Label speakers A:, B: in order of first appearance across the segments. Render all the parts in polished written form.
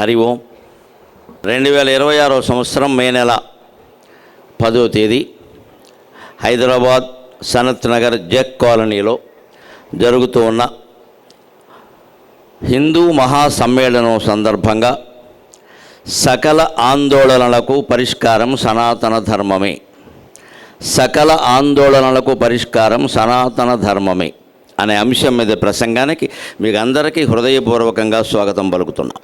A: హరి ఓం. 2026 సంవత్సరం మే నెల 10వ తేదీ హైదరాబాద్ సనత్ నగర్ జెక్ కాలనీలో జరుగుతూ ఉన్న హిందూ మహాసమ్మేళనం సందర్భంగా సకల ఆందోళనలకు పరిష్కారం సనాతన ధర్మమే, సకల ఆందోళనలకు పరిష్కారం సనాతన ధర్మమే అనే అంశం మీద ప్రసంగానికి మీకు అందరికీ హృదయపూర్వకంగా స్వాగతం పలుకుతున్నాం.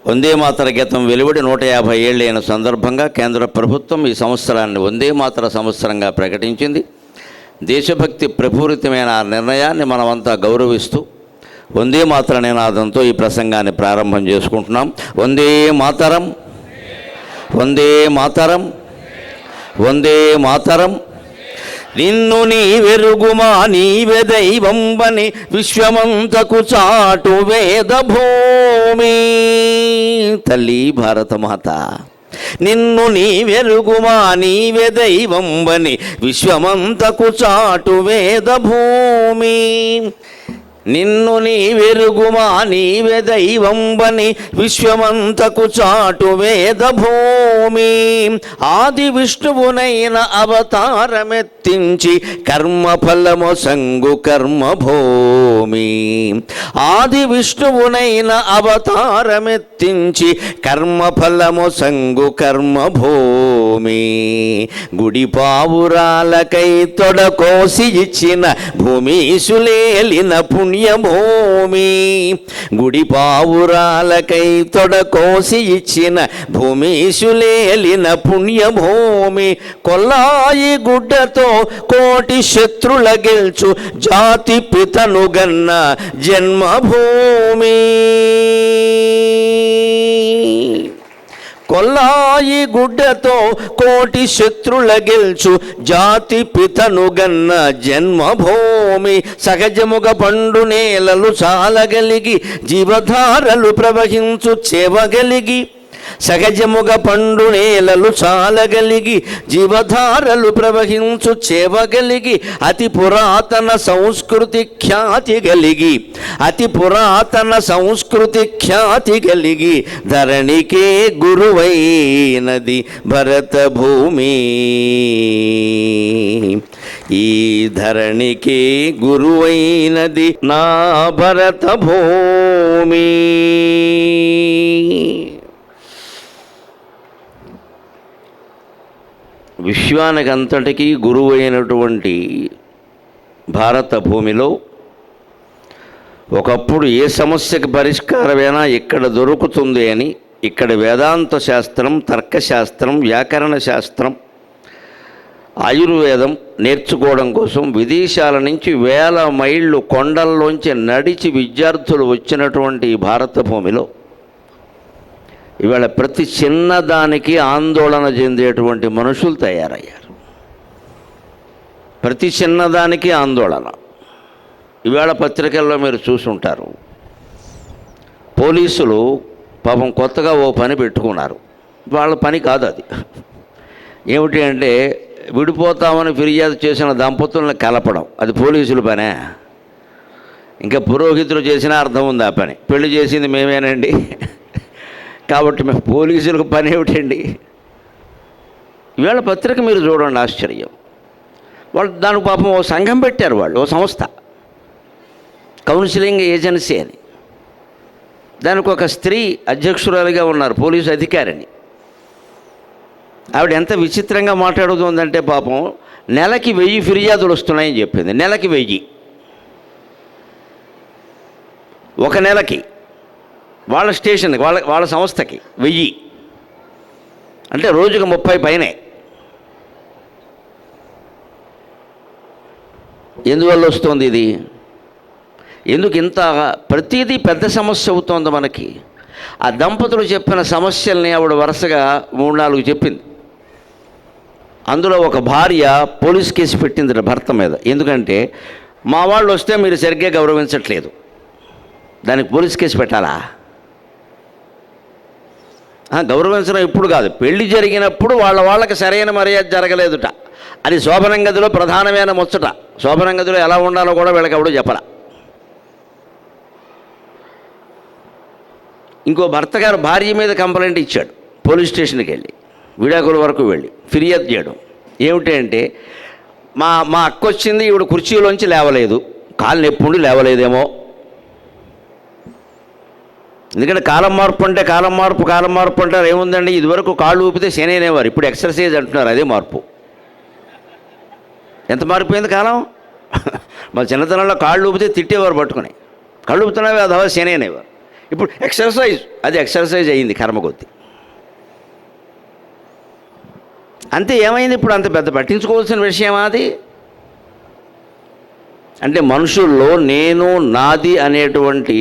A: వందే మాతర గీతం వెలువడి 150 ఏళ్ళైన సందర్భంగా కేంద్ర ప్రభుత్వం ఈ సంవత్సరాన్ని వందే మాతర సంవత్సరంగా ప్రకటించింది. దేశభక్తి ప్రపూరితమైన ఆ నిర్ణయాన్ని మనమంతా గౌరవిస్తూ వందే మాతర నినాదంతో ఈ ప్రసంగాన్ని ప్రారంభం చేసుకుంటున్నాం. వందే మాతరం, వందే మాతరం, వందే మాతరం. నిన్ను నీ వెరుగుమా నీవే దైవంబని విశ్వమంతకు చాటు వేద భూమి. తల్లి భారతమాత, నిన్ను నీ వెరుగుమా నీవే దైవంబని విశ్వమంతకు చాటు వేద భూమి. నిన్ను నీ వెరుగుమా నీవే దైవంబని విశ్వమంతకు చాటు వేద భూమి. ఆది విష్ణువునైన అవతారమెత్తించి కర్మఫలము సంగు కర్మభూమి. ఆది విష్ణువునైన అవతారమెత్తించి కర్మఫలము సంగు కర్మభూమి. గుడి పావురాలకై తొడకోసి ఇచ్చిన భూమీసులేలిన పుణ్యభూమి. గుడి పావురాలకై తొడకోసి ఇచ్చిన భూమీసులేలిన పుణ్యభూమి. కొల్లాయి గుడ్డతో కోటి శత్రుల గెల్చు జాతి పితను గన్న జన్మభూమి. కొల్లాయి గుడ్డతో కోటి శత్రుల గెల్చు జాతి పితను గన్న జన్మభూమి. సహజముగ పండు నేలలు చాలగలిగి జీవధారలు ప్రవహించు చేవగలిగి. సహజముగ పండు నేలలు చాలగలిగి జీవధారలు ప్రవహించు చేవగలిగి. అతి పురాతన సంస్కృతి ఖ్యాతి కలిగి, అతి పురాతన సంస్కృతి ఖ్యాతి కలిగి ధరణికే గురువైనది భరత భూమి. ఈ ధరణికే గురువైనది నా భరత భూమి. విశ్వానికంతటికీ గురువు అయినటువంటి భారత భూమిలో ఒకప్పుడు ఏ సమస్యకు పరిష్కారమైనా ఇక్కడ దొరుకుతుంది అని ఇక్కడ వేదాంత శాస్త్రం, తర్కశాస్త్రం, వ్యాకరణ శాస్త్రం, ఆయుర్వేదం నేర్చుకోవడం కోసం విదేశాల నుంచి వేల మైళ్ళు కొండల్లోంచి నడిచి విద్యార్థులు వచ్చినటువంటి ఈ భారత భూమిలో ఇవాళ ప్రతి చిన్నదానికి ఆందోళన చెందేటువంటి మనుషులు తయారయ్యారు. ప్రతి చిన్నదానికి ఆందోళన. ఇవాళ పత్రికల్లో మీరు చూసుంటారు, పోలీసులు పాపం కొత్తగా ఓ పని పెట్టుకున్నారు. వాళ్ళ పని కాదు అది. ఏమిటి అంటే విడిపోతామని ఫిర్యాదు చేసిన దంపతులను కలపడం. అది పోలీసుల పనే. ఇంకా పురోహితులు చేసినా అర్థం ఉంది ఆ పని. పెళ్లి చేసింది మేమేనండి కాబట్టి మేము పోలీసులకు పని ఏమిటండి? ఇవాళ పత్రిక మీరు చూడండి, ఆశ్చర్యం. వాళ్ళు దానికి పాపం ఓ సంఘం పెట్టారు, వాళ్ళు ఓ సంస్థ, కౌన్సిలింగ్ ఏజెన్సీ అని. దానికి ఒక స్త్రీ అధ్యక్షురాలిగా ఉన్నారు, పోలీసు అధికారిని. ఆవిడ ఎంత విచిత్రంగా మాట్లాడుతుందంటే పాపం నెలకి 1000 ఫిర్యాదులు వస్తున్నాయని చెప్పింది. నెలకి 1000, ఒక నెలకి వాళ్ళ స్టేషన్కి, వాళ్ళ సంస్థకి 1000 అంటే రోజుకు 30 పైనే. ఎందువల్ల వస్తుంది ఇది? ఎందుకు ఇంత ప్రతిదీ పెద్ద సమస్య అవుతోంది మనకి? ఆ దంపతులు చెప్పిన సమస్యల్ని ఆవిడ వరుసగా 3-4 చెప్పింది. అందులో ఒక భార్య పోలీస్ కేసు పెట్టింది భర్త మీద. ఎందుకంటే మా వాళ్ళు వస్తే మీరు సరిగ్గా గౌరవించట్లేదు, దానికి పోలీస్ కేసు పెట్టాలా? గౌరవించడం ఇప్పుడు కాదు, పెళ్లి జరిగినప్పుడు వాళ్ళకి సరైన మర్యాద జరగలేదుట. అది శోభనం గదిలో ప్రధానమైన ముచ్చట. శోభనం గదిలో ఎలా ఉండాలో కూడా వీళ్ళకి ఎవడో చెప్పరా. ఇంకో భర్త గారు భార్య మీద కంప్లైంట్ ఇచ్చాడు, పోలీస్ స్టేషన్కి వెళ్ళి విడాకుల వరకు వెళ్ళి ఫిర్యాదు చేయడం. ఏమిటి అంటే, మా అక్క వచ్చింది, ఈవిడ కుర్చీలోంచి లేవలేదు, కాలు నొప్పుండి లేవలేదేమో. ఎందుకంటే కాలం మార్పు అంటారు. ఏముందండి, ఇదివరకు కాళ్ళు ఊపితే శని అనేవారు, ఇప్పుడు ఎక్సర్సైజ్ అంటున్నారు. అదే మార్పు. ఎంత మారిపోయింది కాలం. మా చిన్నతనంలో కాళ్ళు ఊపితే తిట్టేవారు పట్టుకుని, కళ్ళు ఊపుతున్నావే అదవా శని అనేవారు. ఇప్పుడు ఎక్సర్సైజ్, అది ఎక్సర్సైజ్ అయ్యింది కర్మ కొద్ది. అంతే. ఏమైంది ఇప్పుడు? అంత పెద్ద పట్టించుకోవాల్సిన విషయమా అది? అంటే మనుషుల్లో నేను, నాది అనేటువంటి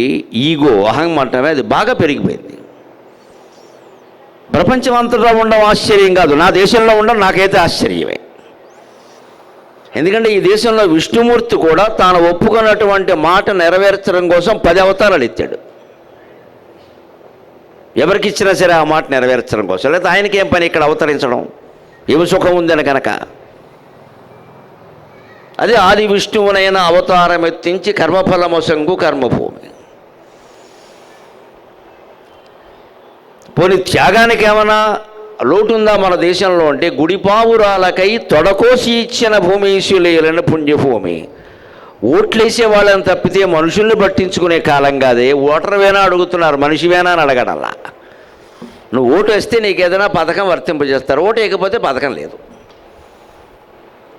A: ఈగో, అహంమంటమే అది బాగా పెరిగిపోయింది. ప్రపంచం అంతటా ఉండడం ఆశ్చర్యం కాదు, నా దేశంలో ఉండడం నాకైతే ఆశ్చర్యమే. ఎందుకంటే ఈ దేశంలో విష్ణుమూర్తి కూడా తాను ఒప్పుకున్నటువంటి మాట నెరవేర్చడం కోసం 10 అవతారాలు ఎత్తాడు. ఎవరికి ఇచ్చినా సరే ఆ మాట నెరవేర్చడం కోసం. లేదా ఆయనకేం పని ఇక్కడ అవతరించడం, ఏమి సుఖం ఉందని కనుక. అదే ఆది విష్ణువునైనా అవతారం ఎత్తించి కర్మఫలమొసంగు కర్మభూమి. పోనీ త్యాగానికి ఏమైనా లోటుందా మన దేశంలో అంటే, గుడిపావురాలకై తొడకోసి ఇచ్చిన భూమీశులేలని పుణ్యభూమి. ఓట్లేసే వాళ్ళని తప్పితే మనుషుల్ని పట్టించుకునే కాలం కాదే. ఓటర్వేనా అడుగుతున్నారు, మనిషివేనా అని అడగడల్లా. నువ్వు ఓటు వేస్తే నీకు ఏదైనా పథకం వర్తింపజేస్తారు, ఓటు వేయకపోతే పథకం లేదు.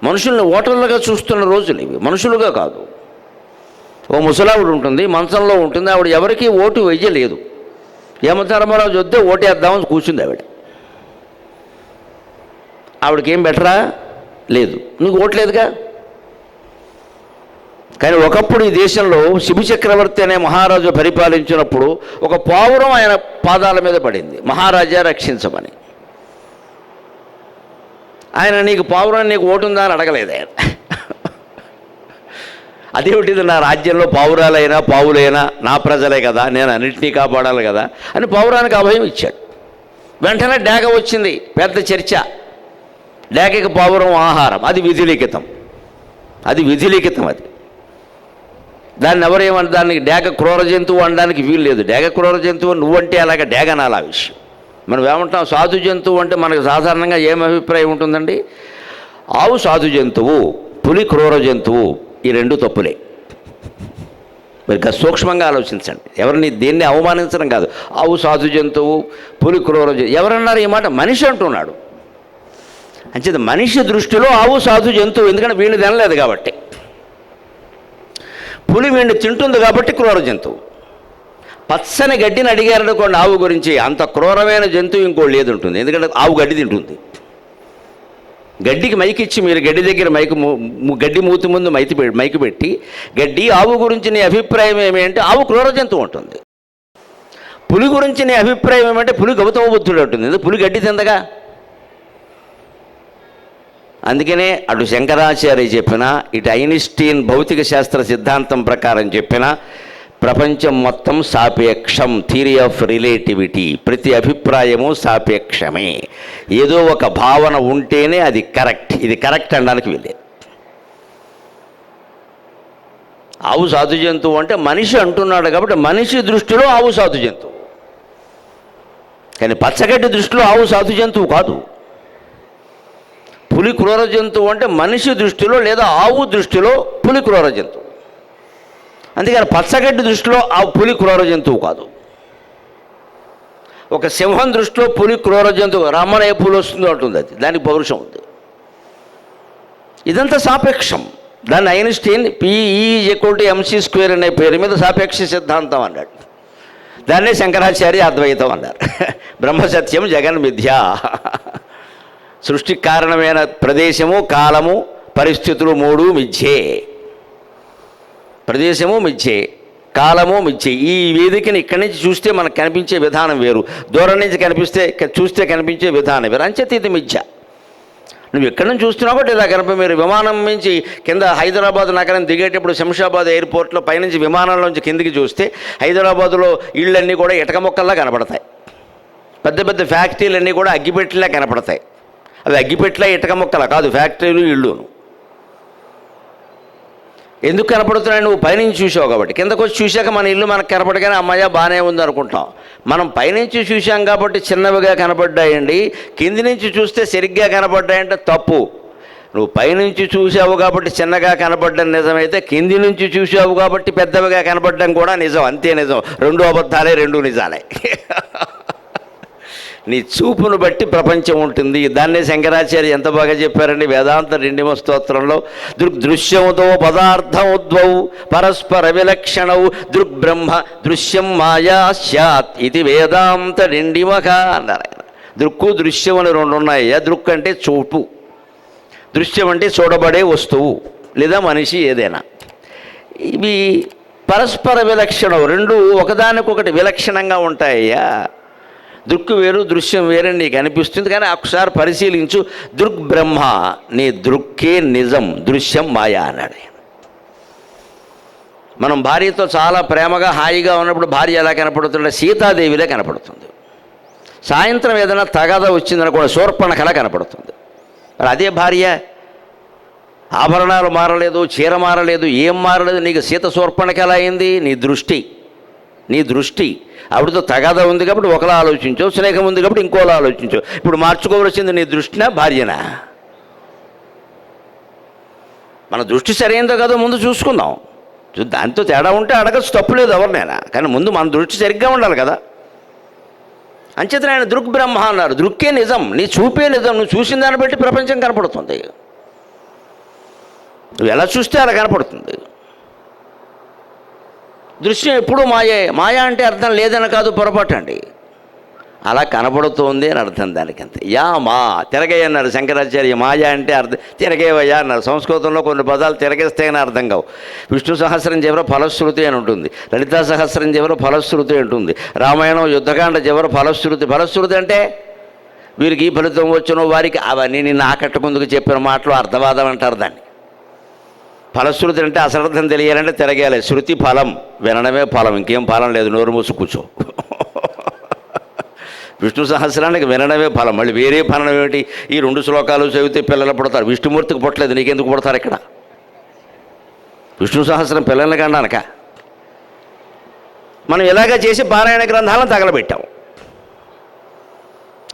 A: మనుషుల్ని ఓటర్లుగా చూస్తున్న రోజులు ఇవి, మనుషులుగా కాదు. ఓ ముసలావిడ ఉంటుంది, మంచంలో ఉంటుంది, ఆవిడ ఎవరికి ఓటు వేయలేదు. యమధర్మరాజు వద్దే ఓటేద్దామని కూర్చుంది ఆవిడ. ఆవిడకేం బెటరా? లేదు, నీకు ఓట్లేదుగా. కానీ ఒకప్పుడు ఈ దేశంలో శిబి చక్రవర్తి అనే మహారాజు పరిపాలించినప్పుడు ఒక పావురం ఆయన పాదాల మీద పడింది, మహారాజా రక్షించమని. ఆయన నీకు పావురం, నీకు ఓటుందా అని అడగలేదు ఆయన. అదేమిటిది, నా రాజ్యంలో పావురాలైనా పావులైనా నా ప్రజలే కదా, నేను అన్నింటినీ కాపాడాలి కదా అని పావురానికి అభయం ఇచ్చాడు. వెంటనే డేగ వచ్చింది, పెద్ద చర్చ. డేగకి పావురం ఆహారం, అది విధిలిఖితం. అది దాన్ని ఎవరేమన్నా, దానికి డేగ క్రూర జంతువు అనడానికి వీలు లేదు. డేగ క్రూర జంతువు నువ్వంటే అలాగే డేగ నాలా విషయం. మనం ఏమంటాం, సాధు జంతువు అంటే మనకు సాధారణంగా ఏం అభిప్రాయం ఉంటుందండి? ఆవు సాధు జంతువు, పులి క్రూర జంతువు, ఈ రెండు తప్పులే. మీరు సూక్ష్మంగా ఆలోచించండి. ఎవరిని దేన్ని అవమానించడం కాదు. ఆవు సాధు జంతువు, పులి క్రూర జంతువు ఎవరన్నారు ఈ మాట? మనిషి అంటున్నాడు. అంచేది మనిషి దృష్టిలో ఆవు సాధు జంతువు, ఎందుకంటే వీళ్ళు తినలేదు కాబట్టి. పులి వీడిని తింటుంది కాబట్టి క్రూర జంతువు. పచ్చని గడ్డిని అడిగారనుకోండి ఆవు గురించి, అంత క్రూరమైన జంతువు ఇంకోటి లేదు ఉంటుంది. ఎందుకంటే ఆవు గడ్డి తింటుంది. గడ్డికి మైకిచ్చి మీరు గడ్డి దగ్గర గడ్డి మూతి ముందు మైకి పెట్టి, గడ్డి ఆవు గురించి నీ అభిప్రాయం ఏమంటే ఆవు క్రూర జంతువు ఉంటుంది. పులి గురించి నీ అభిప్రాయం ఏమంటే పులి గౌతమ బుద్ధుడు ఉంటుంది. ఎందుకు? పులి గడ్డి తిందగా. అందుకనే అటు శంకరాచార్య చెప్పిన, ఇటు ఐన్స్టీన్ భౌతిక శాస్త్ర సిద్ధాంతం ప్రకారం చెప్పిన, ప్రపంచం మొత్తం సాపేక్షం, థియరీ ఆఫ్ రిలేటివిటీ. ప్రతి అభిప్రాయము సాపేక్షమే. ఏదో ఒక భావన ఉంటేనే అది కరెక్ట్, ఇది కరెక్ట్ అనడానికి వీల్లేదు. ఆవు సాధు జంతువు అంటే మనిషి అంటున్నాడు కాబట్టి మనిషి దృష్టిలో ఆవు సాధు జంతువు. కానీ పచ్చగడ్డి దృష్టిలో ఆవు సాధు జంతువు కాదు. పులి క్రూర జంతువు అంటే మనిషి దృష్టిలో లేదా ఆవు దృష్టిలో పులి క్రూర జంతువు. అందుకని పచ్చగడ్డి దృష్టిలో ఆ పులి క్రూర జంతువు కాదు. ఒక సింహం దృష్టిలో పులి క్రూర జంతువు, రమ్మన ఏ పులి వస్తుందో అంటుంది, అది దానికి పౌరుషం ఉంది. ఇదంతా సాపేక్షం. దాన్ని ఐన్స్టీన్ PE=mc² అనే పేరు మీద సాపేక్ష సిద్ధాంతం అన్నాడు. దాన్నే శంకరాచార్య అద్వైతం అన్నారు. బ్రహ్మసత్యం జగన్ మిథ్య. సృష్టికి కారణమైన ప్రదేశము, కాలము, పరిస్థితులు మూడు మిథ్యే. ప్రదేశము మిథ్యే, కాలము మిథ్యే. ఈ వేదికని ఇక్కడి నుంచి చూస్తే మనకు కనిపించే విధానం వేరు, దూరం నుంచి చూస్తే కనిపించే విధానం వేరు. అంచేత ఇది మిథ్య. నువ్వు ఎక్కడి నుంచి చూస్తున్నావు కాబట్టి ఇలా మీరు విమానం నుంచి కింద హైదరాబాద్ నగరం దిగేటప్పుడు శంషాబాద్ ఎయిర్పోర్ట్లో పైనుంచి విమానంలోంచి కిందికి చూస్తే హైదరాబాదులో ఇళ్ళన్నీ కూడా ఇటక మొక్కల్లా కనపడతాయి. పెద్ద పెద్ద ఫ్యాక్టరీలన్నీ కూడా అగ్గిపెట్టిలా కనపడతాయి. అవి అగ్గిపెట్టిలా ఇటక మొక్కలా కాదు, ఫ్యాక్టరీలు ఇళ్ళును. ఎందుకు కనపడుతున్నాయి? నువ్వు పైనుంచి చూసావు కాబట్టి. కిందకు వచ్చి చూశాక మన ఇల్లు మనకు కనపడగానే అమ్మయ్య బాగానే ఉంది అనుకుంటాం. మనం పైనుంచి చూసాం కాబట్టి చిన్నవిగా కనపడ్డాయండి, కింది నుంచి చూస్తే సరిగ్గా కనపడ్డాయంటే తప్పు. నువ్వు పైనుంచి చూసావు కాబట్టి చిన్నగా కనపడ్డం నిజమైతే, కింది నుంచి చూసావు కాబట్టి పెద్దవిగా కనపడ్డం కూడా నిజం. అంతే నిజం. రెండు అబద్ధాలే, రెండు నిజాలే. నీ చూపును బట్టి ప్రపంచం ఉంటుంది. దాన్నే శంకరాచార్య ఎంత బాగా చెప్పారండి వేదాంత రెండిమ స్తోత్రంలో. దృగ్దృశ్యముతో పదార్థముద్వౌ పరస్పర విలక్షణౌ దృగ్బ్రహ్మ దృశ్యం మాయా స్యాత్ ఇది వేదాంత రెండిమక అన్నారు ఆయన. దృక్కు దృశ్యం అని రెండు ఉన్నాయి. దృక్ అంటే చూపు, దృశ్యం అంటే చూడబడే వస్తువు లేదా మనిషి ఏదైనా. ఇవి పరస్పర విలక్షణం, రెండు ఒకదానికొకటి విలక్షణంగా ఉంటాయ్యా. దృక్కు వేరు దృశ్యం వేరని నీకు అనిపిస్తుంది, కానీ ఒకసారి పరిశీలించు. దృగ్బ్రహ్మ, నీ దృక్కే నిజం, దృశ్యం మాయా అన్నాడు. మనం భార్యతో చాలా ప్రేమగా హాయిగా ఉన్నప్పుడు భార్య ఎలా కనపడుతుంటే సీతాదేవిలా కనపడుతుంది. సాయంత్రం ఏదైనా తగాద వచ్చిందనుకోండి శూర్పణఖలా కనపడుతుంది. మరి అదే భార్య ఆభరణాలు మారలేదు, చీర మారలేదు, ఏం మారలేదు, నీకు సీత శూర్పణఖ ఎలా అయింది? నీ దృష్టి. ఆవిడతో తగాదా ఉంది కాబట్టి ఒకలా ఆలోచించు, స్నేహం ఉంది కాబట్టి ఇంకోలా ఆలోచించు. ఇప్పుడు మార్చుకోవలసింది నీ దృష్టినా భార్యనా? మన దృష్టి సరైనదో కాదో ముందు చూసుకుందాం. దాంతో తేడా ఉంటే అడగచ్చు, తప్పులేదు ఎవరినైనా, కానీ ముందు మన దృష్టి సరిగ్గా ఉండాలి కదా. అంచేతన ఆయన దృగ్బ్రహ్మ అన్నారు. దృక్కే నిజం, నీ చూపే నిజం. నువ్వు చూసిన దాన్ని బట్టి ప్రపంచం కనపడుతుంది. నువ్వు ఎలా చూస్తే అలా కనపడుతుంది. దృశ్యం ఎప్పుడూ మాయే. మాయా అంటే అర్థం లేదని కాదు, పొరపాటు అండి. అలా కనపడుతోంది అని అర్థం దానికి, అంతే. యా మా తిరగయ్య అన్నారు శంకరాచార్య. మాయా అంటే అర్థం తిరగేవయ్యా అన్నారు. సంస్కృతంలో కొన్ని పదాలు తిరగేస్తే అని అర్థం కావు. విష్ణు సహస్రం చివర ఫలశ్రుతి అని ఉంటుంది, లలితా సహస్రం చివర ఫలశ్రుతి ఉంటుంది, రామాయణం యుద్ధకాండ చివర ఫలశ్రుతి. ఫలశ్రుతి అంటే వీరికి ఈ ఫలితం వచ్చునో వారికి, అవన్నీ నిన్ను ఆకట్టుకుందుకు చెప్పిన మాటలు అర్థవాదం అంటారు దాన్ని. ఫలశ్రుతి అంటే అసలర్థం తెలియాలంటే తిరగేయాలి. శృతి ఫలం, వినడమే ఫలం, ఇంకేం ఫలం లేదు. నోరు మూసు కూర్చో. విష్ణు సహస్రానికి వినడమే ఫలం, మళ్ళీ వేరే ఫలం ఏమిటి? ఈ 2 శ్లోకాలు చదివితే పిల్లలు పుడతారు. విష్ణుమూర్తికి పుట్టలేదు, నీకెందుకు పుడతారు ఇక్కడ? విష్ణు సహస్రం పిల్లల్ని కన్నానక మనం ఇలాగ చేసి పారాయణ గ్రంథాలను తగలబెట్టాం.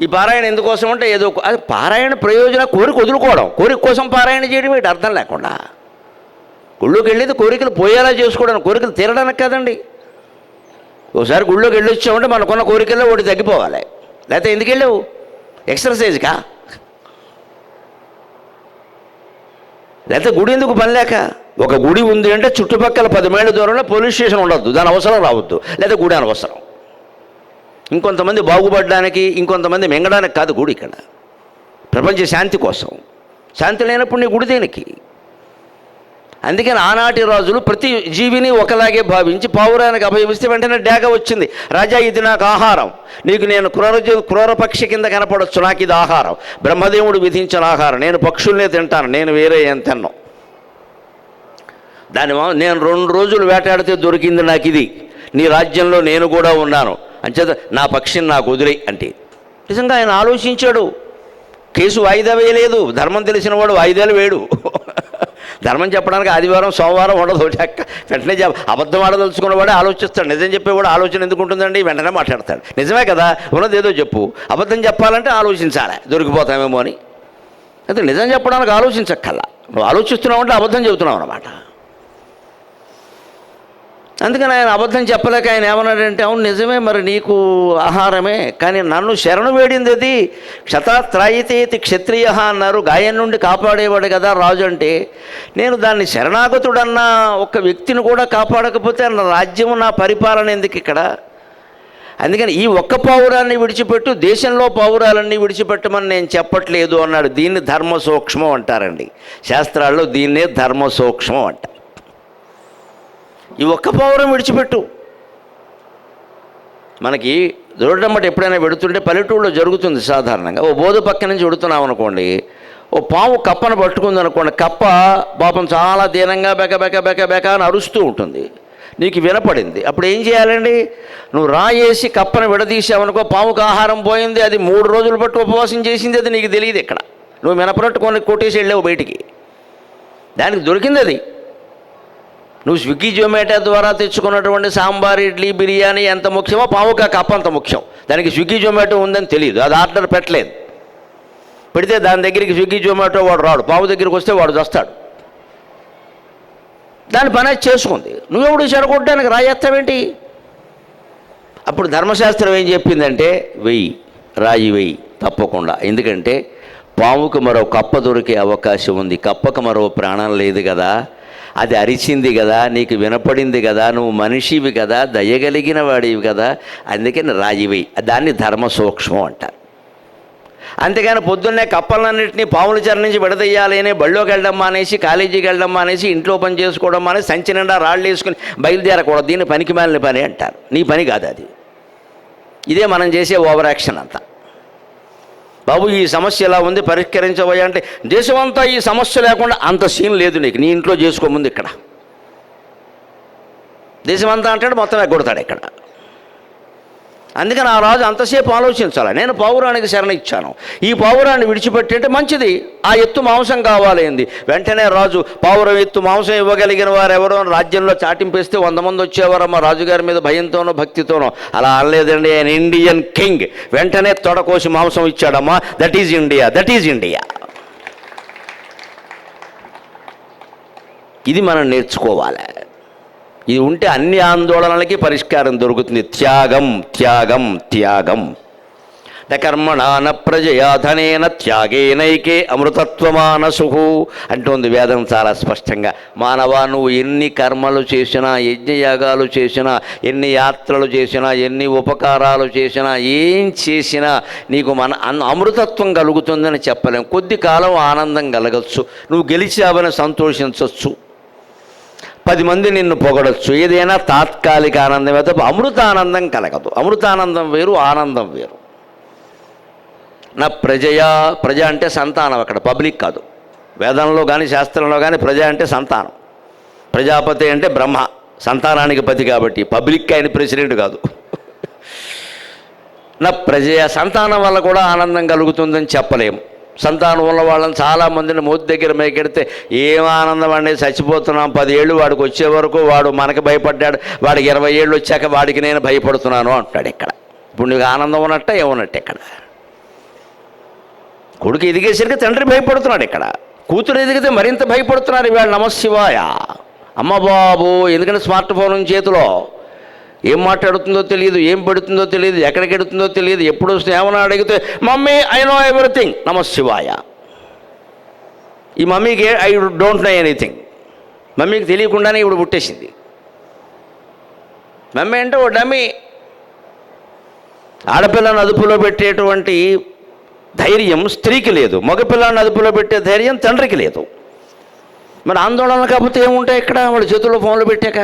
A: ఈ పారాయణ ఎందుకోసం అంటే ఏదో అది పారాయణ ప్రయోజన కోరిక వదులుకోవడం, కోరిక కోసం పారాయణ చేయడం ఏంటి అర్థం లేకుండా. గుళ్ళోకి వెళ్ళేది కోరికలు పోయేలా చేసుకోవడానికి, కోరికలు తీరడానికి కదండి. ఒకసారి గుళ్ళోకి వెళ్ళి వచ్చామంటే మనకున్న కోరికల్లో ఒకటి తగ్గిపోవాలి. లేకపోతే ఎందుకు వెళ్ళావు? ఎక్సర్సైజ్కా? లేకపోతే గుడి ఎందుకు పని లేక? ఒక గుడి ఉంది అంటే చుట్టుపక్కల 10 మైళ్ళ దూరంలో పోలీస్ స్టేషన్ ఉండొద్దు, దాని అవసరం రావద్దు. లేదా గుడి అనవసరం. ఇంకొంతమంది బాగుపడడానికి, ఇంకొంతమంది మింగడానికి కాదు గుడి ఇక్కడ. ప్రపంచ శాంతి కోసం. శాంతి లేనప్పుడు నీ గుడి దేనికి? అందుకని ఆనాటి రాజులు ప్రతి జీవిని ఒకలాగే భావించి పావురానికి అభయమిస్తే వెంటనే డేగ వచ్చింది. రాజా, ఇది నాకు ఆహారం, నీకు నేను క్రూర పక్షి కింద కనపడవచ్చు, నాకు ఇది ఆహారం, బ్రహ్మదేవుడు విధించిన ఆహారం, నేను పక్షుల్నే తింటాను, నేను వేరే ఏం తిన్నాను. నేను 2 రోజులు వేటాడితే దొరికింది నాకు ఇది, నీ రాజ్యంలో నేను కూడా ఉన్నాను, అంచేత నా పక్షిని నాకు వదిలేయి అంటే. నిజంగా ఆయన ఆలోచించాడు. కేసు వాయిదా వేయలేదు. ధర్మం తెలిసిన వాడు వాయిదాలు వేయడు. ధర్మం చెప్పడానికి ఆదివారం సోమవారం ఉండదు. వెంటనే అబద్ధం ఆడదలుచుకున్నవాడే ఆలోచిస్తాడు. నిజం చెప్పేవాడు ఆలోచన ఎందుకు ఉంటుందండి? వెంటనే మాట్లాడతాడు. నిజమే కదా, ఉన్నది ఏదో చెప్పు. అబద్ధం చెప్పాలంటే ఆలోచించాలి, దొరికిపోతామేమో అని. అయితే నిజం చెప్పడానికి ఆలోచించక్కల్లా. నువ్వు ఆలోచిస్తున్నావు అంటే అబద్ధం చెబుతున్నావు అన్నమాట. అందుకని ఆయన అబద్ధం చెప్పలేక ఆయన ఏమన్నాడంటే, అవును నిజమే, మరి నీకు ఆహారమే, కానీ నన్ను శరణు వేడింది అది. క్షతాత్రాయితేతి క్షత్రియ అన్నారు. గాయం నుండి కాపాడేవాడు కదా రాజు అంటే. నేను దాన్ని శరణాగతుడన్న ఒక వ్యక్తిని కూడా కాపాడకపోతే నా రాజ్యము, నా పరిపాలన ఎందుకు ఇక్కడ? అందుకని ఈ ఒక్క పావురాన్ని విడిచిపెట్టు, దేశంలో పావురాలన్నీ విడిచిపెట్టమని నేను చెప్పట్లేదు అన్నాడు. దీన్ని ధర్మ సూక్ష్మం అంటారండి శాస్త్రాల్లో. దీన్నే ధర్మ సూక్ష్మం అంటారు. ఈ ఒక్క పావురం విడిచిపెట్టు. మనకి దొరడమ్మట ఎప్పుడైనా వెడుతుంటే పల్లెటూళ్ళలో జరుగుతుంది సాధారణంగా. ఓ బోధ పక్క నుంచి వెడుతున్నాం అనుకోండి, ఓ పాము కప్పను పట్టుకుంది అనుకోండి. కప్ప పాపం చాలా దీనంగా బెక బెక బెక బెక అని అరుస్తూ ఉంటుంది. నీకు వినపడింది. అప్పుడు ఏం చేయాలండి? నువ్వు రాయేసి కప్పను విడదీసావనుకో, పాముకు ఆహారం పోయింది. అది 3 రోజులు బట్టి ఉపవాసం చేసింది, అది నీకు తెలియదు. ఇక్కడ నువ్వు మినపరట్టు కొన్ని కొట్టేసి వెళ్ళావు బయటికి, దానికి దొరికింది అది. నువ్వు స్విగ్గీ జొమాటో ద్వారా తెచ్చుకున్నటువంటి సాంబార్, ఇడ్లీ, బిర్యానీ ఎంత ముఖ్యమో పావుగా కప్ప అంత ముఖ్యం. దానికి స్విగ్గీ జొమాటో ఉందని తెలియదు, అది ఆర్డర్ పెట్టలేదు. పెడితే దాని దగ్గరికి స్విగ్గీ జొమాటో వాడు రాడు, పావు దగ్గరికి వస్తే వాడు వస్తాడు. దాని పని అది చేసుకుంది, నువ్వెప్పుడు చెడగొట్టడానికి రాయేస్తావేంటి? అప్పుడు ధర్మశాస్త్రం ఏం చెప్పిందంటే రాయి వెయ్యి తప్పకుండా. ఎందుకంటే పాముకు మరో కప్ప దొరికే అవకాశం ఉంది, కప్పకు మరో ప్రాణం లేదు కదా, అది అరిచింది కదా, నీకు వినపడింది కదా, నువ్వు మనిషివి కదా, దయగలిగిన వాడివి కదా, అందుకని రాయి వెయ్యి. దాన్ని ధర్మ సూక్ష్మం అంటారు. అంతేగాని పొద్దున్నే కప్పలన్నింటినీ పాముల చెర నుంచి విడదయ్యాలి అని బళ్ళోకి వెళ్ళడం మానేసి, కాలేజీకి వెళ్ళడం మానేసి, ఇంట్లో పని చేసుకోవడం మానేసి, సంచి నిండా రాళ్ళు వేసుకుని బయలుదేరకూడదు. దీన్ని పనికి మాలిన పని అంటారు. నీ పని కాదు అది. ఇదే మనం చేసే ఓవర్ యాక్షన్ అంతా. బాబు ఈ సమస్య ఎలా ఉంది, పరిష్కరించబోయా అంటే దేశమంతా ఈ సమస్య లేకుండా అంత సీన్ లేదు నీకు, నీ ఇంట్లో చేసుకోముందు ఇక్కడ. దేశమంతా అంటాడు, మొత్తం ఎగ్గొడతాడు ఇక్కడ. అందుకని ఆ రాజు అంతసేపు ఆలోచించాలి. నేను పావురానికి శరణ ఇచ్చాను, ఈ పావురాన్ని విడిచిపెట్టేంటే మంచిది, ఆ ఎత్తు మాంసం కావాలి అంది. వెంటనే రాజు పావురం ఎత్తు మాంసం ఇవ్వగలిగిన వారు ఎవరో రాజ్యంలో చాటింపేస్తే 100 మంది వచ్చేవారమ్మా రాజుగారి మీద భయంతోనో భక్తితోనో. అలా అనలేదండి, ఆయన ఇండియన్ కింగ్. వెంటనే తొడకోసి మాంసం ఇచ్చాడమ్మా. That is India, that is India. ఇది మనం నేర్చుకోవాలి. ఇది ఉంటే అన్ని ఆందోళనలకి పరిష్కారం దొరుకుతుంది. త్యాగం త్యాగం త్యాగం. న కర్మణా న ప్రజయా ధనేన త్యాగేనైకే అమృతత్వమానసు అంటోంది వేదం చాలా స్పష్టంగా. మానవా, నువ్వు ఎన్ని కర్మలు చేసినా, యజ్ఞయాగాలు చేసినా, ఎన్ని యాత్రలు చేసినా, ఎన్ని ఉపకారాలు చేసినా, ఏం చేసినా నీకు అమృతత్వం కలుగుతుందని చెప్పలేం. కొద్ది కాలం ఆనందం కలగచ్చు, నువ్వు గెలిచావని సంతోషించవచ్చు, 10 మంది నిన్ను పొగడచ్చు, ఏదైనా తాత్కాలిక ఆనందమే తప్ప అమృతానందం కలగదు. అమృతానందం వేరు, ఆనందం వేరు. నా ప్రజ అంటే సంతానం, అక్కడ పబ్లిక్ కాదు. వేదంలో కానీ శాస్త్రంలో కానీ ప్రజ అంటే సంతానం. ప్రజాపతి అంటే బ్రహ్మ, సంతానానికి పతి కాబట్టి. పబ్లిక్ ఆయన ప్రెసిడెంట్ కాదు. నా సంతానం వల్ల కూడా ఆనందం కలుగుతుందని చెప్పలేము. సంతానం ఉన్న వాళ్ళని చాలామందిని మూతి దగ్గర మేకెడితే ఏం ఆనందం అండి, చచ్చిపోతున్నాం, 10 ఏళ్ళు వాడికి వచ్చే వరకు వాడు మనకు భయపడ్డాడు, వాడికి 20 ఏళ్ళు వచ్చాక వాడికి నేను భయపడుతున్నాను అంటాడు ఇక్కడ. ఇప్పుడు నీకు ఆనందం ఉన్నట్ట ఏమన్నట్టు ఇక్కడ? కొడుకు ఎదిగేసరికి తండ్రి భయపడుతున్నాడు ఇక్కడ, కూతురు ఎదిగితే మరింత భయపడుతున్నారు ఇవాళ. నమశివాయ. అమ్మ బాబు, ఎందుకంటే స్మార్ట్ ఫోన్ చేతిలో ఏం మాట్లాడుతుందో తెలియదు, ఏం పెడుతుందో తెలియదు, ఎక్కడికి ఎడుతుందో తెలియదు. ఎప్పుడు ఏమన్నా అడిగితే మమ్మీ ఐ నో ఎవ్రీథింగ్. నమశివాయ. ఈ మమ్మీకి ఐ డోంట్ నో ఎనీథింగ్. మమ్మీకి తెలియకుండానే ఇప్పుడు పుట్టేసింది. మమ్మీ అంటే ఓ డమ్మీ. ఆడపిల్లను అదుపులో పెట్టేటువంటి ధైర్యం స్త్రీకి లేదు, మగపిల్లాన్ని అదుపులో పెట్టే ధైర్యం తండ్రికి లేదు. మరి ఆందోళన కాకపోతే ఏముంటాయి ఇక్కడ? వాళ్ళ చేతుల్లో ఫోన్లు పెట్టాక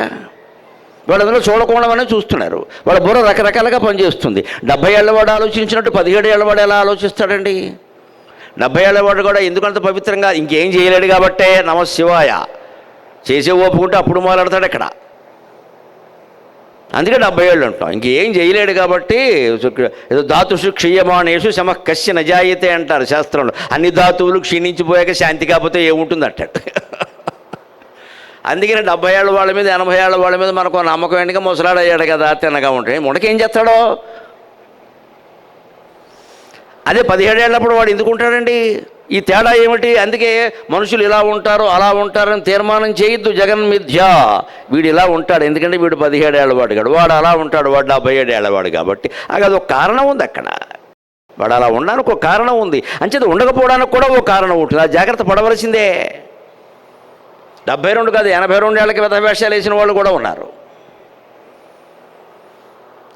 A: వాళ్ళు అందులో చూడకుండానే చూస్తున్నారు. వాళ్ళ బుర్ర రకరకాలుగా పనిచేస్తుంది. 70 ఏళ్ళవాడు ఆలోచించినట్టు 17 ఏళ్ళవాడు ఎలా ఆలోచిస్తాడండి? 70 ఏళ్ళవాడు కూడా ఎందుకంత పవిత్రంగా ఇంకేం చేయలేడు కాబట్టే నమశివాయ చేసే ఓపుకుంటే అప్పుడు మొదలెడతాడు ఇక్కడ. అందుకే 70 ఏళ్ళు అంటాం. ఇంకేం చేయలేడు కాబట్టి ఏదో ధాతుషు క్షీయమానేషు శమ కశ్య నజాయితే అంటారు శాస్త్రంలో. అన్ని ధాతువులు క్షీణించిపోయాక శాంతి కాకపోతే ఏముంటుంది అంటాడు. అందుకని 70 ఏళ్ళ వాళ్ళ మీద 80 ఏళ్ళ వాళ్ళ మీద మనకు నమ్మకం ఏంటిగా ముసలాడయ్యాడు కదా తిన్నగా ఉంటాయి. ముడకేం చేస్తాడో అదే 17 ఏళ్ళప్పుడు వాడు ఎందుకు ఉంటాడండి? ఈ తేడా ఏమిటి? అందుకే మనుషులు ఇలా ఉంటారు అలా ఉంటారని తీర్మానం చేయొద్దు. జగన్ మిథ్య. వీడు ఇలా ఉంటాడు ఎందుకంటే వీడు 17 ఏళ్ళవాడు కాడు, వాడు అలా ఉంటాడు, వాడు 77 ఏళ్ళవాడు కాబట్టి. అది ఒక కారణం ఉంది అక్కడ. వాడు అలా ఉండడానికి ఒక కారణం ఉంది, అంచేది ఉండకపోవడానికి కూడా ఒక కారణం ఉంటుంది. ఆ జాగ్రత్త పడవలసిందే. 72 కాదు 82 ఏళ్ళకి వేషాలు వేసిన వాళ్ళు కూడా ఉన్నారు.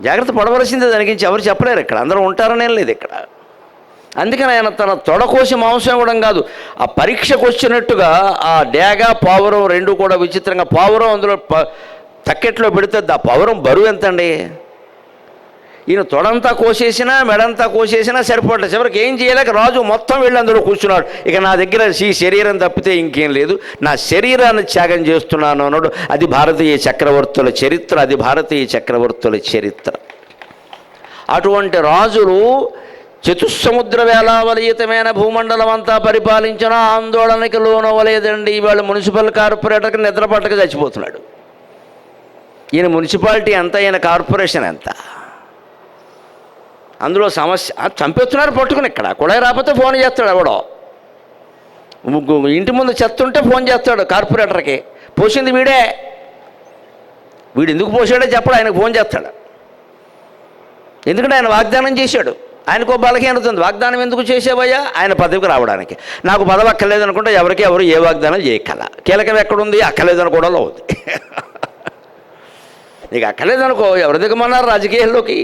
A: జాగ్రత్త పడవలసిందే, దాని గురించి ఎవరు చెప్పలేరు ఇక్కడ. అందరూ ఉంటారనేం లేదు ఇక్కడ. అందుకని ఆయన తన తొడకోసి మాంసం ఇవ్వడం కాదు, ఆ పరీక్షకు వచ్చినట్టుగా ఆ డేగ పావురం రెండు కూడా విచిత్రంగా. పావురం అందులో తక్కెట్లో పెడితే ఆ పావురం బరువు ఎంతండి? ఈయన తొడంతా కోసేసినా మెడంతా కోసేసినా సరిపడలేదు. చివరికి ఏం చేయలేక రాజు మొత్తం వెళ్ళి అందులో కూర్చున్నాడు. ఇక నా దగ్గర ఈ శరీరం తప్పితే ఇంకేం లేదు, నా శరీరాన్ని త్యాగం చేస్తున్నాను అన్నాడు. అది భారతీయ చక్రవర్తుల చరిత్ర, అది భారతీయ చక్రవర్తుల చరిత్ర. అటువంటి రాజులు చతుస్సముద్ర వేలావలయితమైన భూమండలం అంతా పరిపాలించిన ఆందోళనకి లోనవ్వలేదండి. ఇవాళ మున్సిపల్ కార్పొరేటర్కి నిద్ర పట్టక చచ్చిపోతున్నాడు. ఈయన మున్సిపాలిటీ ఎంత, ఈయన కార్పొరేషన్ ఎంత. అందులో సమస్య చంపేస్తున్నారు పట్టుకుని. ఇక్కడ కూడా రాకపోతే ఫోన్ చేస్తాడు ఎవడో. ఇంటి ముందు చెత్త ఉంటే ఫోన్ చేస్తాడు కార్పొరేటర్కి, పోసింది వీడే, వీడు ఎందుకు పోసాడో చెప్పడు, ఆయనకు ఫోన్ చేస్తాడు. ఎందుకంటే ఆయన వాగ్దానం చేశాడు. ఆయనకు బలహీనత ఉంది. వాగ్దానం ఎందుకు చేసేవయ్యా? ఆయన పదవికి రావడానికి. నాకు పదవి అక్కర్లేదు అనుకుంటే ఎవరికి ఎవరు ఏ వాగ్దానం చేయగల. కీలకం ఎక్కడుంది? అక్కర్లేదనుకోవడంలో ఉంది. నీకు అక్కర్లేదనుకో, ఎవరి దిగమన్నారు రాజకీయాల్లోకి?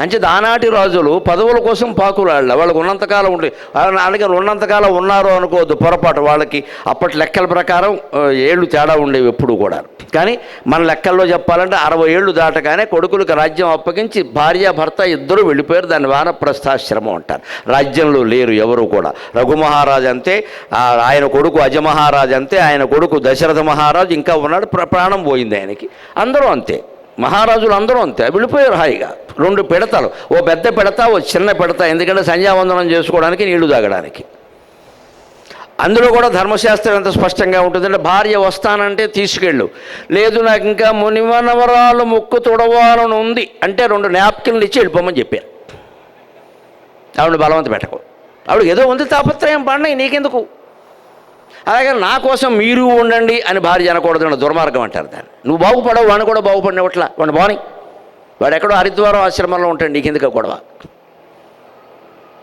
A: అంచేది ఆనాటి రాజులు పదవుల కోసం పాకులాళ్ళ, వాళ్ళకి ఉన్నంతకాలం ఉండి అలాగే ఉన్నంతకాలం ఉన్నారు అనుకోవద్దు, పొరపాటు. వాళ్ళకి అప్పటి లెక్కల ప్రకారం ఏళ్ళు తేడా ఉండేవి ఎప్పుడు కూడా. కానీ మన లెక్కల్లో చెప్పాలంటే 60 ఏళ్ళు దాటగానే కొడుకులకు రాజ్యం అప్పగించి భార్య భర్త ఇద్దరు వెళ్ళిపోయారు. దాన్ని వానప్రస్థాశ్రమం అంటారు. రాజ్యంలో లేరు ఎవరు కూడా. రఘుమహారాజు అంతే, ఆయన కొడుకు అజమహారాజు అంతే, ఆయన కొడుకు దశరథ మహారాజు ఇంకా ఉన్నాడు, ప్రాణం పోయింది ఆయనకి. అందరూ అంతే, మహారాజులు అందరూ అంతే, వెళ్ళిపోయారు హాయిగా. 2 పిడతలు, ఓ పెద్ద పిడత, ఓ చిన్న పిడత. ఎందుకంటే సంధ్యావందనం చేసుకోవడానికి, నీళ్లు తాగడానికి. అందులో కూడా ధర్మశాస్త్రం ఎంత స్పష్టంగా ఉంటుందంటే, భార్య వస్తానంటే తీసుకెళ్ళు, లేదు నాకు ఇంకా మునిమనవరాలు ముక్కు తుడవాలని ఉంది అంటే 2 నాప్కిన్లు ఇచ్చి వెళ్ళిపోమని చెప్పారు. ఆవిడ బలవంత పెట్టకు, ఆవిడకి ఏదో ఉంది తాపత్రయం, పడినాయి నీకెందుకు. అలాగే నా కోసం మీరు ఉండండి అని భార్య అనకూడదు, దుర్మార్గం అంటారు దాన్ని. నువ్వు బాగుపడవు, వాడిని కూడా బాగుపడినట్లా, వాడిని బాని, వాడు ఎక్కడో హరిద్వారం ఆశ్రమంలో ఉంటాడు, నీకెందుకు గొడవ.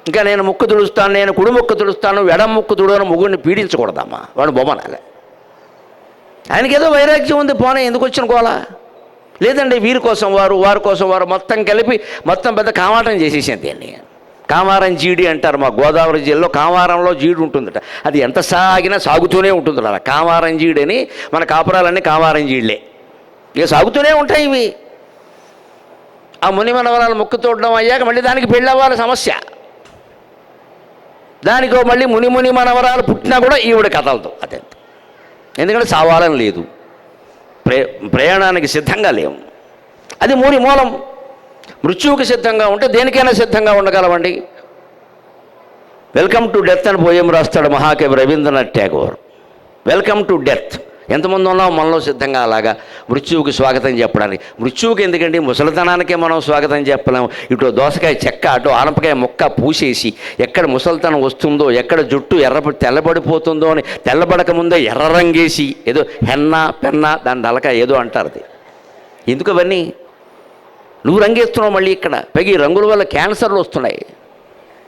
A: ఇంకా నేను ముక్కు తుడుస్తాను, నేను కుడి ముక్కు తుడుస్తాను, ఎడం ముక్కు తుడని ముగ్గురిని పీడించకూడదమ్మా, వాడు బొమ్మనాలే. ఆయనకి ఏదో వైరాగ్యం ఉంది, పోనీ ఎందుకు వచ్చిన గోళ. లేదండి వీరి కోసం వారు, వారి కోసం వారు, మొత్తం కలిపి మొత్తం పెద్ద కామాటం చేసేసాను దీన్ని. కామారం జీడి అంటారు. మా గోదావరి జిల్లాలో కామారంలో జీడి ఉంటుందట, అది ఎంత సాగినా సాగుతూనే ఉంటుంది అలా. కామారం జీడి అని, మన కాపురాలన్నీ కామారం జీడిలే, ఇక సాగుతూనే ఉంటాయి ఇవి. ఆ ముని మనవరాలు ముక్కు తోడడం అయ్యాక మళ్ళీ దానికి పెళ్ళవ్వాలి సమస్య. దానికో మళ్ళీ ముని మనవరాలు పుట్టినా కూడా ఈవిడ కథలతో అదే. ఎందుకంటే సావాలని లేదు, ప్రయాణానికి సిద్ధంగా లేవు. అది మూలం. మృత్యువుకి సిద్ధంగా ఉంటే దేనికైనా సిద్ధంగా ఉండగలవండి. వెల్కమ్ టు డెత్ అని పోయం రాస్తాడు మహాకవి Rabindranath Tagore. Welcome to death. ఎంతమంది ఉన్నాం మనలో సిద్ధంగా అలాగా మృత్యువుకి స్వాగతం చెప్పడానికి. మృత్యువుకి ఎందుకండి, ముసలితనానికే మనం స్వాగతం చెప్పలేము. ఇటు దోసకాయ చెక్క, అటు ఆనపకాయ మొక్క పూసేసి ఎక్కడ ముసలితనం వస్తుందో, ఎక్కడ జుట్టు తెల్లబడిపోతుందో అని తెల్లబడక ముందే ఎర్ర రంగేసి ఏదో పెన్న దాని తలక ఏదో అంటారు. అది ఎందుకు అవన్నీ? నువ్వు రంగేస్తున్నావు మళ్ళీ ఇక్కడ. పైగా ఈ రంగుల వల్ల క్యాన్సర్లు వస్తున్నాయి,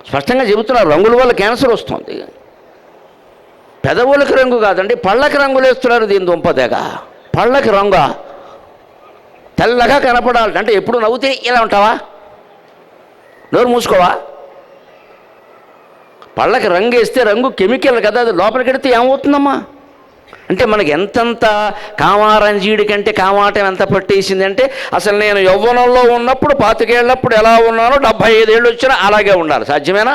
A: స్పష్టంగా చెబుతున్నారు. రంగుల వల్ల క్యాన్సర్ వస్తుంది. పెదవులకి రంగు కాదండి, పళ్ళకి రంగులు వేస్తున్నారు. దీని దుంపదేగ పళ్ళకి రంగు తెల్లగా కనపడాలి అంటే ఎప్పుడు నవ్వుతే ఇలా ఉంటావా? నోరు మూసుకోవా? పళ్ళకి రంగు వేస్తే రంగు కెమికల్ కదా, అది లోపలికి వెడితే ఏమవుతుందమ్మా? అంటే మనకి ఎంతంత కామారంజీడి కంటే కామాటం ఎంత పట్టేసిందంటే, అసలు నేను యవ్వనంలో ఉన్నప్పుడు 25 ఏళ్ళప్పుడు ఎలా ఉన్నానో 75 ఏళ్ళు వచ్చినా అలాగే ఉండాలి. సాధ్యమేనా?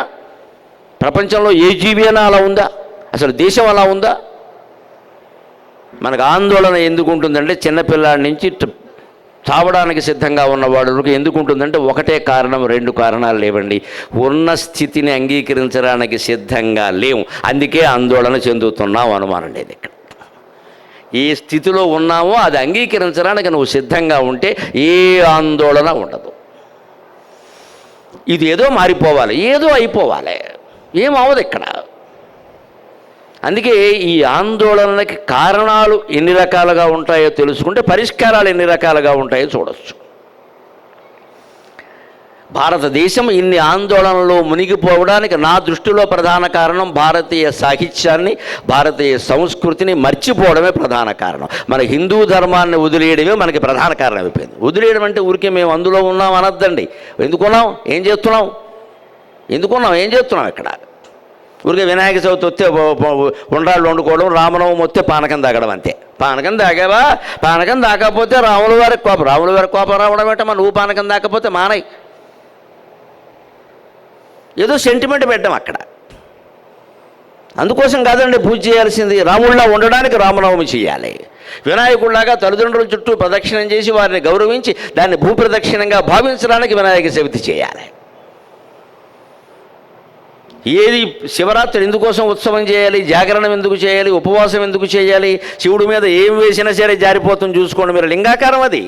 A: ప్రపంచంలో ఏ జీవి అయినా అలా ఉందా? అసలు దేశం అలా ఉందా? మనకు ఆందోళన ఎందుకు ఉంటుందంటే, చిన్నపిల్లాడి నుంచి చావడానికి సిద్ధంగా ఉన్నవాడు ఎందుకు ఉంటుందంటే, ఒకటే కారణం, 2 కారణాలు లేవండి. ఉన్న స్థితిని అంగీకరించడానికి సిద్ధంగా లేవు, అందుకే ఆందోళన చెందుతున్నావు అనుమానం లేదు. ఇక్కడ ఏ స్థితిలో ఉన్నామో అది అంగీకరించడానికి నువ్వు సిద్ధంగా ఉంటే ఏ ఆందోళన ఉండదు. ఇది ఏదో మారిపోవాలి, ఏదో అయిపోవాలి, ఏమవదు ఇక్కడ. అందుకే ఈ ఆందోళనకి కారణాలు ఎన్ని రకాలుగా ఉంటాయో తెలుసుకుంటే పరిష్కారాలు ఎన్ని రకాలుగా ఉంటాయో చూడవచ్చు. భారతదేశం ఇన్ని ఆందోళనలో మునిగిపోవడానికి నా దృష్టిలో ప్రధాన కారణం భారతీయ సాహిత్యాన్ని, భారతీయ సంస్కృతిని మర్చిపోవడమే ప్రధాన కారణం. మన హిందూ ధర్మాన్ని వదిలేయడమే మనకి ప్రధాన కారణం అయిపోయింది. వదిలేయడం అంటే ఊరికే మేము అందులో ఉన్నాం అనద్దండి. ఎందుకున్నాం, ఏం చేస్తున్నాం, ఎందుకున్నాం, ఏం చేస్తున్నాం ఇక్కడ? ఊరికే వినాయక చవితి వస్తే ఉండ్రాళ్ళు వండుకోవడం, రామనవమి వస్తే పానకం తాగడం అంతే. పానకం తాగావా? పానకం తాకపోతే రాముల వారికి కోపం రావడం ఏంటో. నువ్వు పానకం తాకపోతే మానయ్, ఏదో సెంటిమెంట్ పెట్టడం అక్కడ. అందుకోసం కాదండి పూజ చేయాల్సింది. రాముళ్ళ ఉండడానికి రామనవమి చేయాలి. వినాయకుడిలాగా తల్లిదండ్రుల చుట్టూ ప్రదక్షిణం చేసి వారిని గౌరవించి దాన్ని భూప్రదక్షిణంగా భావించడానికి వినాయక చవితి చేయాలి. ఏది శివరాత్రి ఎందుకోసం ఉత్సవం చేయాలి, జాగరణం ఎందుకు చేయాలి, ఉపవాసం ఎందుకు చేయాలి, శివుడి మీద ఏం వేసినా సరే జారిపోతుంది చూసుకోండి. మీరు లింగాకారం అది.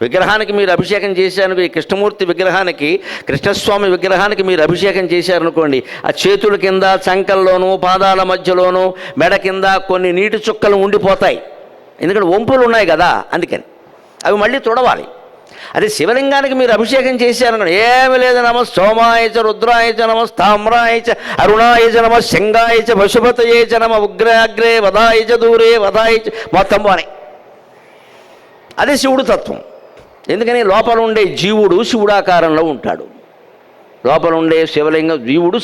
A: విగ్రహానికి మీరు అభిషేకం చేశారు, కృష్ణమూర్తి విగ్రహానికి, కృష్ణస్వామి విగ్రహానికి మీరు అభిషేకం చేశారనుకోండి, ఆ చేతుల కింద, చంకల్లోనూ, పాదాల మధ్యలోనూ, మెడ కింద కొన్ని నీటి చుక్కలు ఉండిపోతాయి. ఎందుకంటే వంపులు ఉన్నాయి కదా, అందుకని అవి మళ్ళీ తుడవాలి. అదే శివలింగానికి మీరు అభిషేకం చేశారనుకోండి, ఏమి లేదు, నమ సోమాయచ రుద్రాయచ నమ తామ్రాయచ అరుణాయచ నమ శంగాయచ పశుపతయేచ నమ ఉగ్రాగ్రే వదాయచ దూరే వదాయచ మొత్తం పోనే. అదే శివుడు తత్వం. ఎందుకని లోపల ఉండే జీవుడు శివుడాకారంలో ఉంటాడు. లోపల ఉండే శివలింగం జీవుడు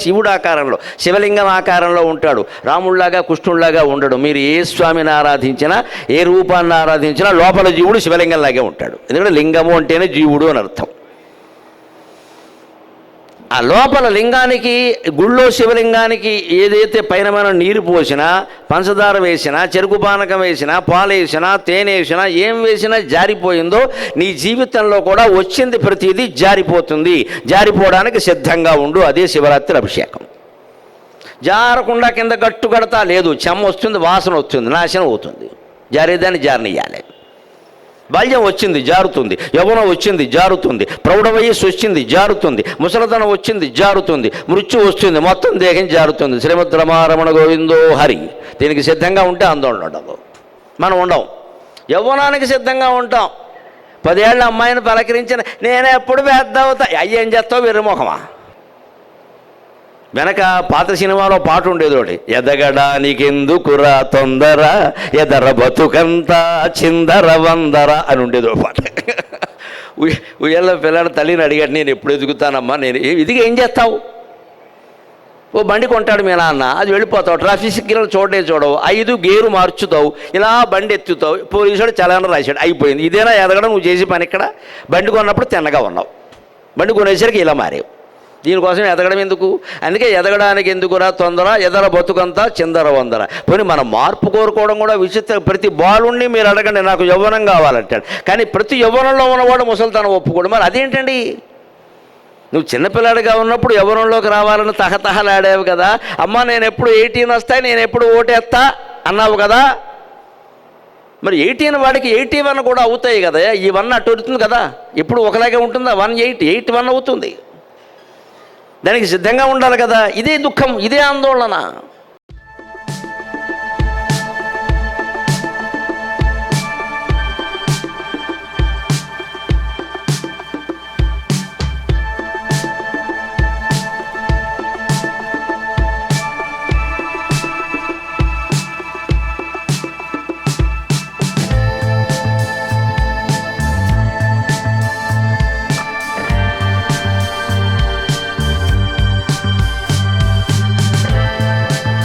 A: శివుడు ఆకారంలో, శివలింగం ఆకారంలో ఉంటాడు. రాముళ్లాగా కృష్ణుళ్లాగా ఉండడు. మీరు ఏ స్వామిని ఆరాధించినా, ఏ రూపాన్ని ఆరాధించినా లోపల జీవుడు శివలింగంలాగే ఉంటాడు. ఎందుకంటే లింగము అంటేనే జీవుడు అని అర్థం. ఆ లోపల లింగానికి, గుళ్ళో శివలింగానికి ఏదైతే పైన మనం నీరు పోసినా, పంచదార వేసినా, చెరుకు పానకం వేసినా, పాలు వేసినా, తేనె వేసినా, ఏం వేసినా జారిపోయిందో, నీ జీవితంలో కూడా వచ్చింది ప్రతిదీ జారిపోతుంది. జారిపోవడానికి సిద్ధంగా ఉండు. అదే శివరాత్రి అభిషేకం. జారకుండా కింద గట్టు కడతా లేదు, చెమ్మ వస్తుంది, వాసన వస్తుంది, నాశనం అవుతుంది. జారేదాన్ని జారనియాలి. బాల్యం వచ్చింది జారుతుంది, యవ్వనం వచ్చింది జారుతుంది, ప్రౌఢ వయస్సు వచ్చింది జారుతుంది, ముసలితనం వచ్చింది జారుతుంది, మృత్యు వస్తుంది, మొత్తం దేహం జారుతుంది. శ్రీమద్ రమారమణ గోవిందో హరి. దీనికి సిద్ధంగా ఉంటే ఆందోళన ఉండదు. మనం ఉండం. యవ్వనానికి సిద్ధంగా ఉంటాం. 10 ఏళ్ల అమ్మాయిని పలకరించిన నేను ఎప్పుడు పెద్ద అవుతా, అయ్యేం చేస్తావు వెర్రిమొఖమా. వెనక పాత సినిమాలో పాట ఉండేది ఒకటి, ఎదగడానికెందుకురా తొందర ఎదర బతుకంతా చిందర వందర అని ఉండేది ఒక పాట. ఉయ్యల్లో పిల్లల తల్లిని అడిగాడు, నేను ఎప్పుడు ఎదుగుతానమ్మా, నేను ఇదిగా ఏం చేస్తావు. ఓ బండి కొంటాడు మీ నాన్న, అది వెళ్ళిపోతావు, ట్రాఫిక్ సిగ్నల్ చూడవు, 5 గేరు మార్చుతావు, ఇలా బండి ఎత్తుతావు, పోలీసుడు చలానా రాశాడు, అయిపోయింది. ఇదేనా ఎదగడం నువ్వు చేసే పని? ఇక్కడ బండి కొన్నప్పుడు తిన్నగా ఉన్నావు, బండి కొనేసరికి ఇలా మారేవు. దీనికోసం ఎదగడం ఎందుకు? అందుకే ఎదగడానికి ఎందుకురా తొందర, ఎదర బతుకంతా చిందర వందర. పోనీ మనం మార్పు కోరుకోవడం కూడా విచిత్ర. ప్రతి బాలుణ్ణి మీరు అడగండి, నాకు యవ్వనం కావాలంటాడు, కానీ ప్రతి యవ్వనంలో ఉన్నవాడు ముసలితనం ఒప్పుకోడు. మరి అదేంటండి? నువ్వు చిన్నపిల్లాడిగా ఉన్నప్పుడు యవ్వనంలోకి రావాలని తహతహలాడావు కదా. అమ్మ నేను ఎప్పుడు 18 వస్తాయి, నేను ఎప్పుడు ఓటేస్తా అన్నావు కదా. మరి 18 వాడికి 81 కూడా అవుతాయి కదా. ఈ 1 అటు అవుతుంది కదా. ఎప్పుడు ఒకలాగే ఉంటుందా? 1 అవుతుంది. దానికి సిద్ధంగా ఉండాలి కదా. ఇదే దుఃఖం, ఇదే ఆందోళన.